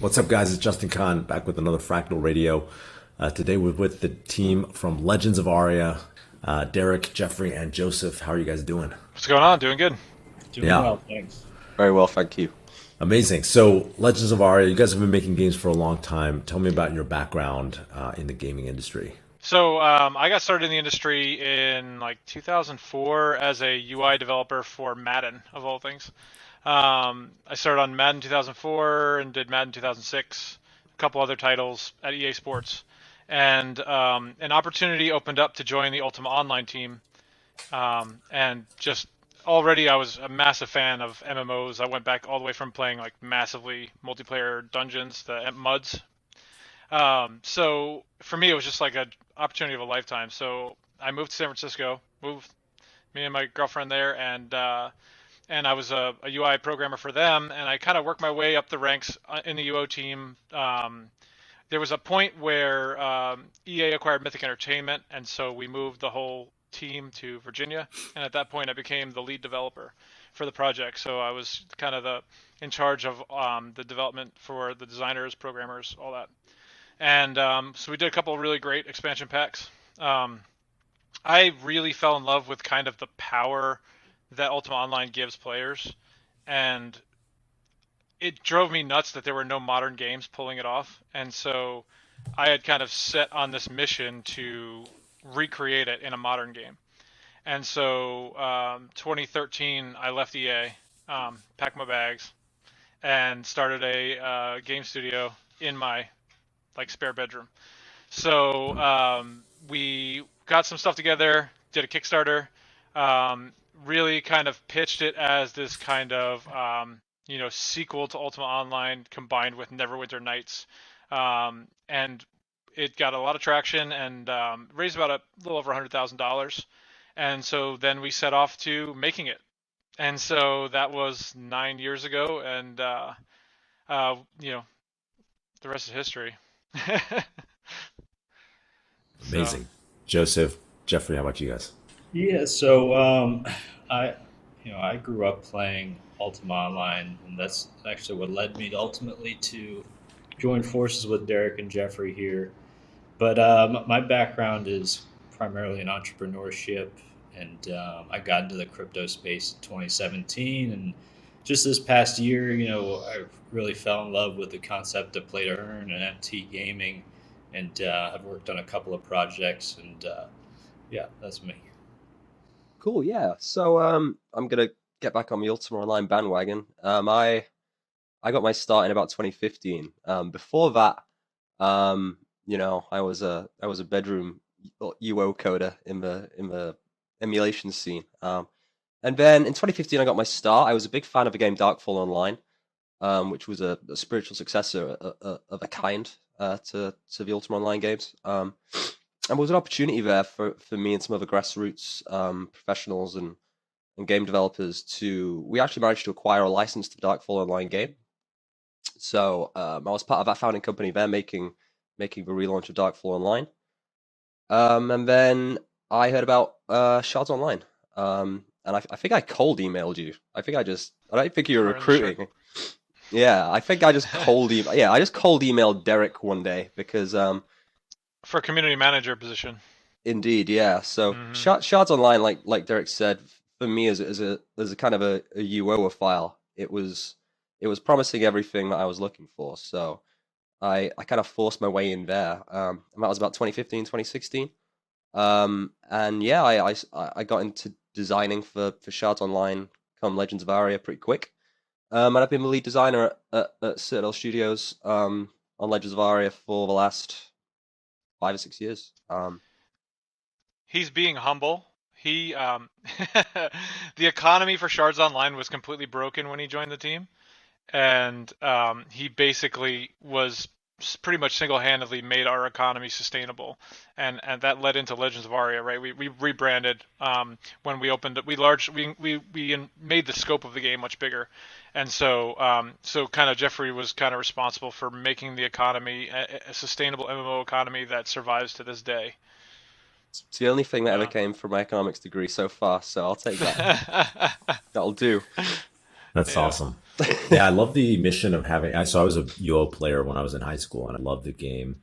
What's up, guys? It's Justin Kahn back with another Fractal Radio. Today we're with the team from Legends of Aria, Derek, Jeffrey, and Joseph. How are you guys doing? What's going on? Doing good. Doing Yeah, well, thanks. Very well, thank you. amazing. So, Legends of Aria, you guys have been making games for a long time. Tell me about your background in the gaming industry. I got started in the industry in like 2004 as a UI developer for Madden, of all things. I started on Madden 2004 and did Madden 2006, a couple other titles at EA Sports. And an opportunity opened up to join the Ultima Online team. And just already I was a massive fan of MMOs. I went back all the way from playing like massively multiplayer dungeons, the MUDs. So for me, it was just like an opportunity of a lifetime. So I moved to San Francisco, moved me and my girlfriend there, and I was a UI programmer for them, and I kind of worked my way up the ranks in the UO team. There was a point where EA acquired Mythic Entertainment, and so we moved the whole team to Virginia, and at that point I became the lead developer for the project. So I was kind of in charge of the development for the designers, programmers, all that. And so we did a couple of really great expansion packs. I really fell in love with kind of the power that Ultima Online gives players, and it drove me nuts that there were no modern games pulling it off. And so I had kind of set on this mission to recreate it in a modern game. And so 2013, I left EA, packed my bags, and started a game studio in my like spare bedroom. So we got some stuff together, did a Kickstarter, really kind of pitched it as this kind of sequel to Ultima Online combined with Neverwinter Nights, and it got a lot of traction and raised about a little over $100,000. And so then we set off to making it. And so that was 9 years ago, and the rest is history. So Amazing. Joseph, Jeffrey, how about you guys? Yeah, so I, I grew up playing Ultima Online, and that's actually what led me to ultimately to join forces with Derek and Jeffrey here. But my background is primarily in entrepreneurship, and I got into the crypto space in 2017, and just this past year, I really fell in love with the concept of play to earn and NFT gaming, and I've worked on a couple of projects, and yeah, that's me. Cool, yeah. So I'm gonna get back on the Ultima Online bandwagon. I got my start in about 2015. Before that, I was a bedroom UO coder in the emulation scene. And then in 2015, I got my start. I was a big fan of the game Darkfall Online, which was a spiritual successor of a kind to the Ultima Online games. And there was an opportunity there for me and some other grassroots professionals and game developers to. We actually managed to acquire a license to the Darkfall Online game. So I was part of that founding company there, making the relaunch of Darkfall Online. And then I heard about Shards Online. And I think I cold emailed you. I don't think you were we're in sure. recruiting. Yeah, I think I just yeah, I just cold emailed Derek one day because For a community manager position. indeed, yeah. So Hmm. Shards Online, like Derek said, for me as a kind of a UO file, it was promising everything that I was looking for. So I kind of forced my way in there. And that was about 2015, 2016. And yeah, I got into designing for Shards Online come Legends of Aria pretty quick. And I've been the lead designer at Citadel Studios on Legends of Aria for the last 5 or 6 years. He's being humble. He the economy for Shards Online was completely broken when he joined the team, and he basically was pretty much single-handedly made our economy sustainable, and that led into Legends of Aria, right? We rebranded when we opened it. We made the scope of the game much bigger, and so kind of Jeffrey was kind of responsible for making the economy a sustainable MMO economy that survives to this day. It's the only thing that ever Yeah. came from my economics degree so far, so I'll take that. That'll do. That's Yeah. awesome. Yeah, I love the mission of having. So I was a UO player when I was in high school, and I loved the game.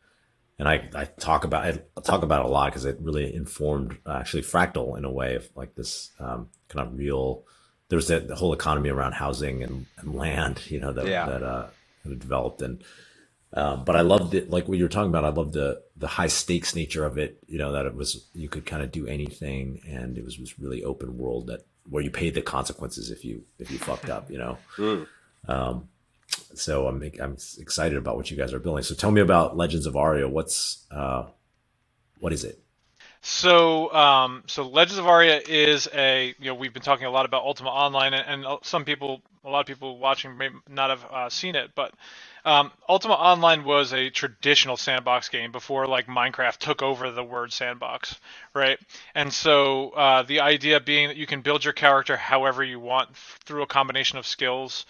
And I talk about it a lot because it really informed actually Fractal in a way of like this kind of real. There's the whole economy around housing and land, Yeah. that developed. And but I loved it, like what you were talking about. I loved the high stakes nature of it. That it was, you could kind of do anything, and it was this really open world that where you paid the consequences if you fucked up. Mm. So I'm excited about what you guys are building. So tell me about Legends of Aria. What is it? So Legends of Aria is we've been talking a lot about Ultima Online, and a lot of people watching may not have seen it, but Ultima Online was a traditional sandbox game before like Minecraft took over the word sandbox, right? And so the idea being that you can build your character however you want through a combination of skills.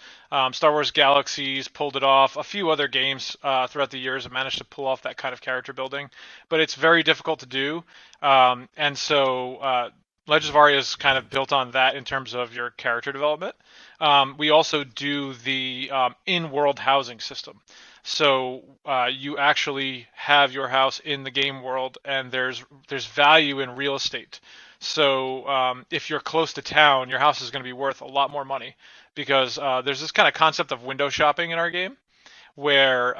Star Wars Galaxies pulled it off. A few other games throughout the years have managed to pull off that kind of character building, but it's very difficult to do. And so Legends of Aria is kind of built on that in terms of your character development. We also do the in-world housing system. So you actually have your house in the game world, and there's value in real estate. So if you're close to town, your house is going to be worth a lot more money because there's this kind of concept of window shopping in our game where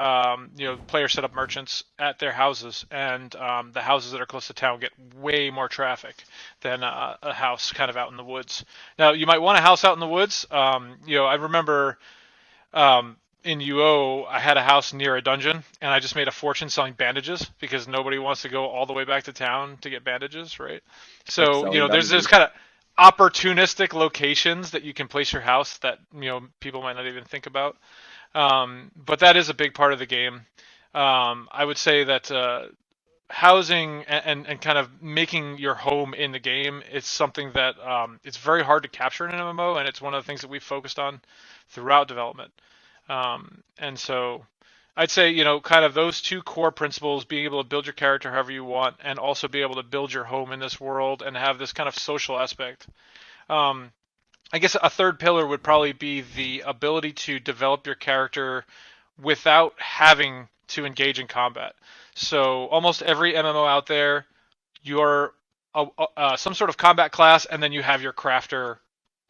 players set up merchants at their houses, and the houses that are close to town get way more traffic than a house kind of out in the woods. Now, you might want a house out in the woods. I remember in UO, I had a house near a dungeon, and I just made a fortune selling bandages because nobody wants to go all the way back to town to get bandages, right? So, Selling there's bandages. kind of opportunistic locations that you can place your house that people might not even think about. But that is a big part of the game. I would say that housing and kind of making your home in the game is something that it's very hard to capture in an MMO, and it's one of the things that we've focused on throughout development. And so I'd say, kind of those two core principles, being able to build your character however you want, and also be able to build your home in this world and have this kind of social aspect. I guess a third pillar would probably be the ability to develop your character without having to engage in combat. So almost every MMO out there, you're some sort of combat class, and then you have your crafter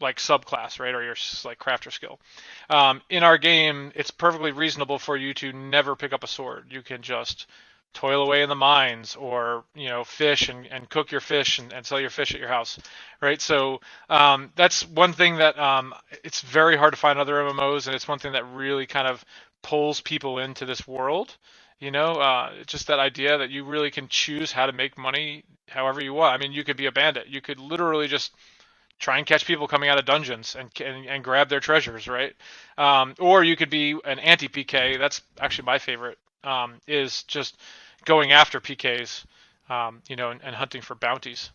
like subclass, right, or your like crafter skill. In our game, it's perfectly reasonable for you to never pick up a sword. You can just toil away in the mines, or fish and cook your fish and sell your fish at your house, right? So that's one thing that it's very hard to find other MMOs, and it's one thing that really kind of pulls people into this world. It's just that idea that you really can choose how to make money however you want. I mean, you could be a bandit. You could literally just try and catch people coming out of dungeons and grab their treasures, right? Or you could be an anti-PK. That's actually my favorite, is just going after PKs, and hunting for bounties.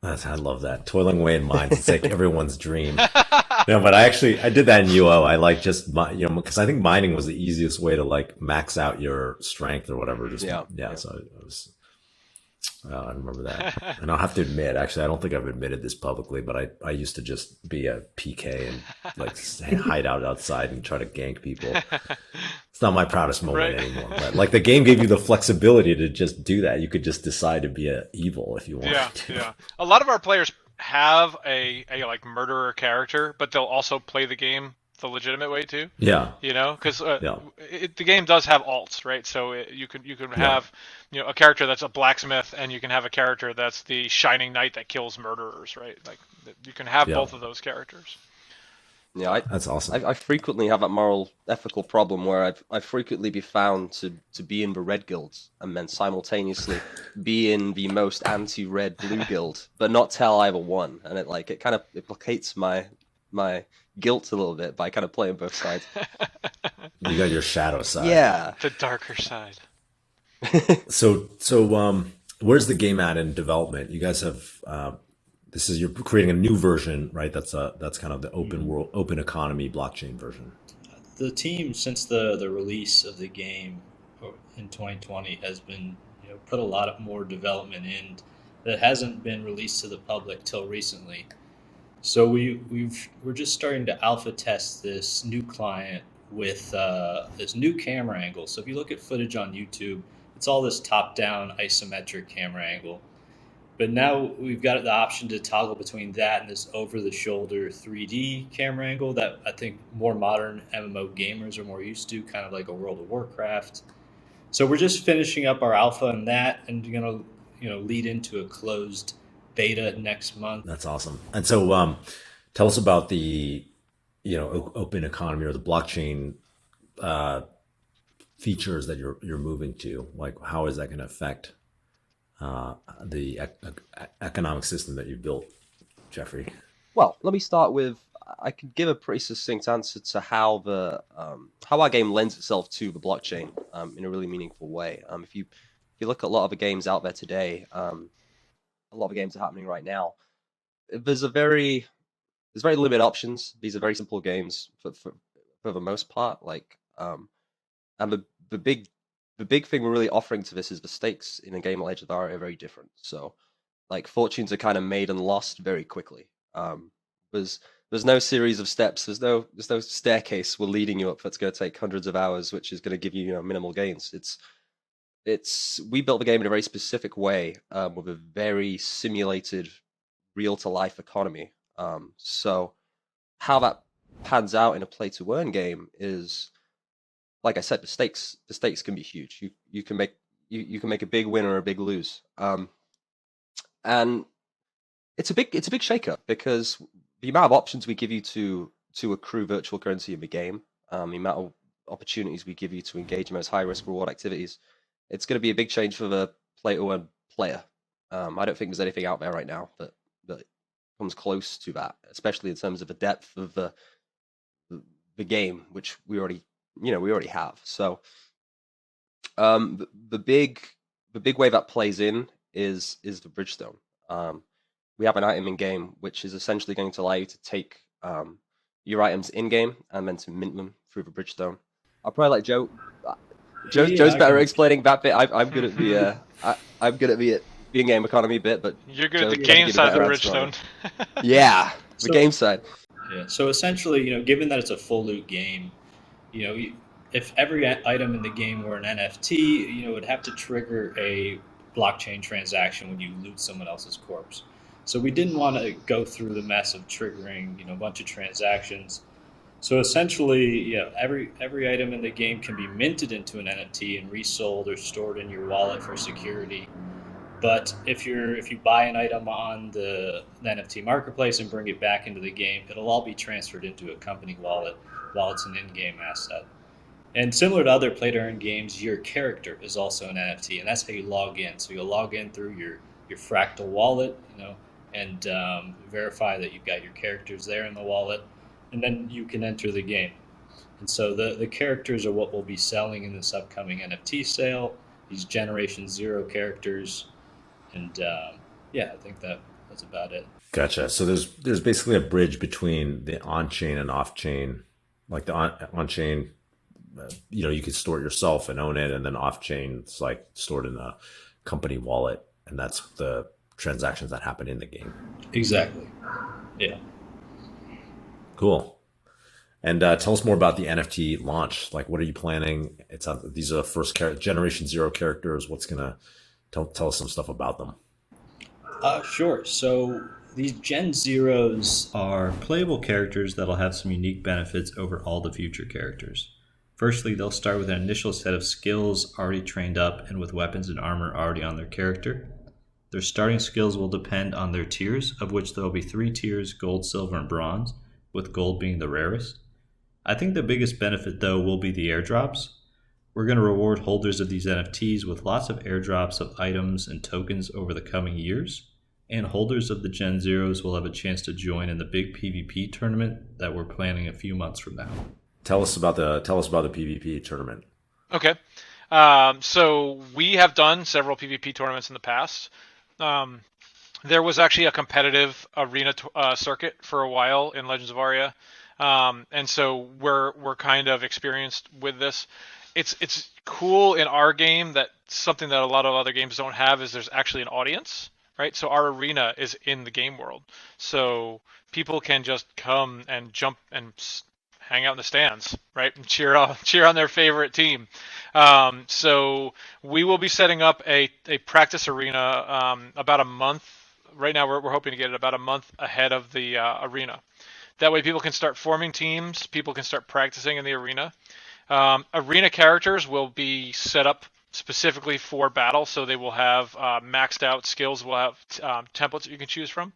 I love that, toiling away in mines. It's like everyone's dream. But I did that in UO. I like just because I think mining was the easiest way to like max out your strength or whatever. Just Yeah. So it was. I remember that. And I'll have to admit, actually, I don't think I've admitted this publicly, but I used to just be a PK and like hide out outside and try to gank people. It's not my proudest moment anymore, but like the game gave you the flexibility to just do that. You could just decide to be evil if you wanted to. Yeah. A lot of our players have a like murderer character, but they'll also play the game the legitimate way too. Yeah. Because the game does have alts, right? So you can have a character that's a blacksmith, and you can have a character that's the shining knight that kills murderers, right? Like you can have both of those characters. Yeah, that's awesome. I frequently have that moral ethical problem where I frequently be found to be in the red guilds and then simultaneously be in the most anti-red blue guild, but not tell either one, and it kind of implicates my guilt a little bit by kind of playing both sides. You got your shadow side. Yeah, the darker side. So where's the game at in development? You guys have you're creating a new version, right? That's kind of the open world, open economy blockchain version. The team, since the release of the game in 2020, has been put a lot of more development in that hasn't been released to the public till recently. So we're just starting to alpha test this new client with this new camera angle. So if you look at footage on YouTube, it's all this top-down isometric camera angle. But now we've got the option to toggle between that and this over-the-shoulder 3D camera angle that I think more modern MMO gamers are more used to, kind of like a World of Warcraft. So we're just finishing up our alpha on that, and gonna lead into a closed beta next month. That's awesome. And so, tell us about the open economy or the blockchain uh, features that you're moving to. Like, how is that going to affect the economic system that you built, Jeffrey? Well, let me start with I could give a pretty succinct answer to how how our game lends itself to the blockchain in a really meaningful way. If you look at a lot of the games out there today, a lot of the games are happening right now. There's very limited options. These are very simple games for the most part. And the big thing we're really offering to this is the stakes in a game like Age of Aria are very different. So, like, fortunes are kind of made and lost very quickly. There's no series of steps. There's no staircase we're leading you up that's going to take hundreds of hours, which is going to give you minimal gains. We built the game in a very specific way with a very simulated, real to life economy. So how that pans out in a play to earn game is, like I said, the stakes can be huge. You can make a big win or a big lose. And it's a big shakeup because the amount of options we give you to accrue virtual currency in the game, the amount of opportunities we give you to engage in those high risk reward activities, it's going to be a big change for the play to earn player. I don't think there's anything out there right now that comes close to that, especially in terms of the depth of the game, which we already have. So the big way that plays in is the Bridgestone. We have an item in game which is essentially going to allow you to take your items in game and then to mint them through the Bridgestone. I'll probably let Joe. Joe's better explaining that bit. I'm good at the I'm good at the in-game economy bit, but you're good Joe, at the game side of the Bridgestone. Yeah, the game side. Yeah. So essentially, given that it's a full loot game, if every item in the game were an NFT, it would have to trigger a blockchain transaction when you loot someone else's corpse. So we didn't want to go through the mess of triggering, a bunch of transactions. So essentially, every item in the game can be minted into an NFT and resold or stored in your wallet for security. But if you buy an item on the NFT marketplace and bring it back into the game, it'll all be transferred into a company wallet while it's an in-game asset. And similar to other play-to-earn games, your character is also an NFT, and that's how you log in. So you'll log in through your Fractal wallet, and verify that you've got your characters there in the wallet, and then you can enter the game. And so the characters are what we'll be selling in this upcoming NFT sale, these Generation 0 characters. And I think that's about it. Gotcha. So there's basically a bridge between the on-chain and off-chain. Like the on-chain, you can store it yourself and own it, and then off-chain, it's like stored in a company wallet, and that's the transactions that happen in the game. Exactly. Yeah. Cool. And tell us more about the NFT launch. Like, what are you planning? These are the first Generation 0 characters. What's gonna tell us some stuff about them? Sure. So these Gen Zeros are playable characters that'll have some unique benefits over all the future characters. Firstly, they'll start with an initial set of skills already trained up and with weapons and armor already on their character. Their starting skills will depend on their tiers, of which there will be 3 tiers: gold, silver, and bronze, with gold being the rarest. I think the biggest benefit, though, will be the airdrops. We're going to reward holders of these NFTs with lots of airdrops of items and tokens over the coming years, and holders of the Gen Zeros will have a chance to join in the big PvP tournament that we're planning a few months from now. Tell us about the PvP tournament. Okay. So we have done several PvP tournaments in the past. There was actually a competitive arena circuit for a while in Legends of Aria. And so we're kind of experienced with this. It's cool in our game that something that a lot of other games don't have is there's actually an audience, right? So our arena is in the game world. So people can just come and jump and hang out in the stands, right? And cheer on their favorite team. So we will be setting up a practice arena about a month. Right now, we're hoping to get it about a month ahead of the arena. That way, people can start forming teams. People can start practicing in the arena. Arena characters will be set up specifically for battle, so they will have maxed out skills. We'll have templates that you can choose from.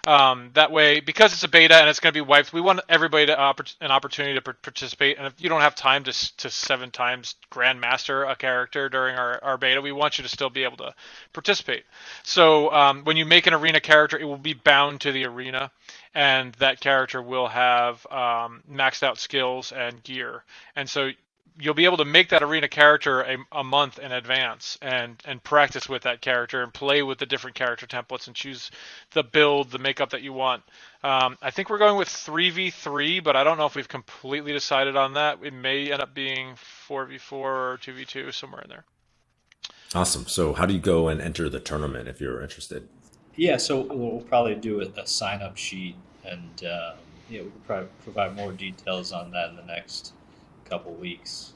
That way, because it's a beta and it's going to be wiped, we want everybody to an opportunity to participate. And if you don't have time to 7 times grandmaster a character during our beta, we want you to still be able to participate. So when you make an arena character, it will be bound to the arena, and that character will have maxed out skills and gear. And so you'll be able to make that arena character a month in advance and practice with that character and play with the different character templates and choose the build, the makeup that you want. I think we're going with 3v3, but I don't know if we've completely decided on that. It may end up being 4v4 or 2v2, somewhere in there. Awesome. So how do you go and enter the tournament if you're interested? Yeah, so we'll probably do a sign-up sheet, and we can probably provide more details on that in the next couple weeks.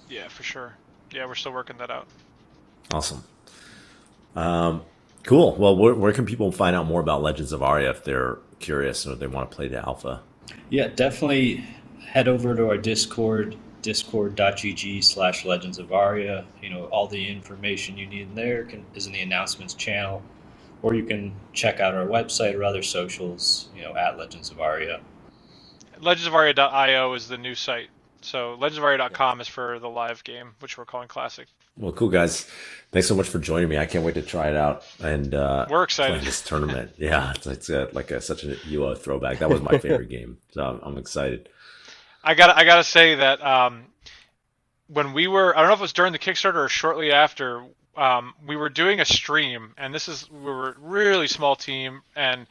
Yeah, for sure. Yeah, we're still working that out. Awesome. Cool. Well, where can people find out more about Legends of Aria if they're curious or they want to play the alpha? Yeah, definitely head over to our Discord, discord.gg/Legends of Aria. All the information you need in there is in the announcements channel, or you can check out our website or other socials, at Legends of Aria. Legendsofaria.io is the new site. So legendsofaria.com is for the live game, which we're calling Classic. Well, cool, guys. Thanks so much for joining me. I can't wait to try it out and we're excited. play this tournament. Yeah, it's like such a UO throwback. That was my favorite game, so I'm excited. I gotta say that when we were, I don't know if it was during the Kickstarter or shortly after, we were doing a stream, and we were a really small team, and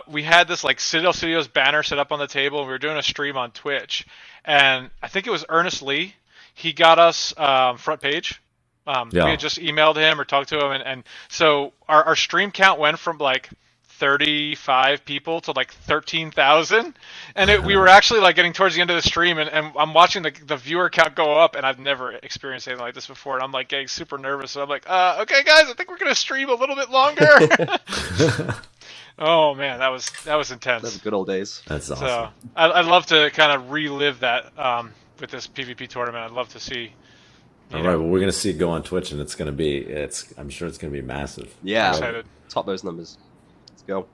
we had this like Citadel Studios banner set up on the table, and we were doing a stream on Twitch, and I think it was Ernest Lee. He got us front page. We had just emailed him or talked to him, and so our stream count went from like 35 people to like 13,000, and we were actually like getting towards the end of the stream, and I'm watching the viewer count go up, and I've never experienced anything like this before, and I'm like getting super nervous, and I'm like, okay guys, I think we're gonna stream a little bit longer. Oh man, that was intense. Those good old days. That's awesome. So I'd love to kind of relive that with this PvP tournament. I'd love to see. All right, well, we're gonna see it go on Twitch, and I'm sure it's gonna be massive. Yeah, I'm excited. Top those numbers. Let's go.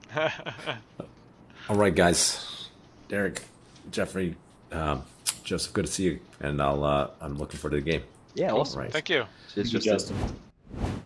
All right, guys. Derek, Jeffrey, Joseph, good to see you, and I'm looking forward to the game. Yeah, awesome. Right. Thank you. Cheers, Thank you, Justin. Justin.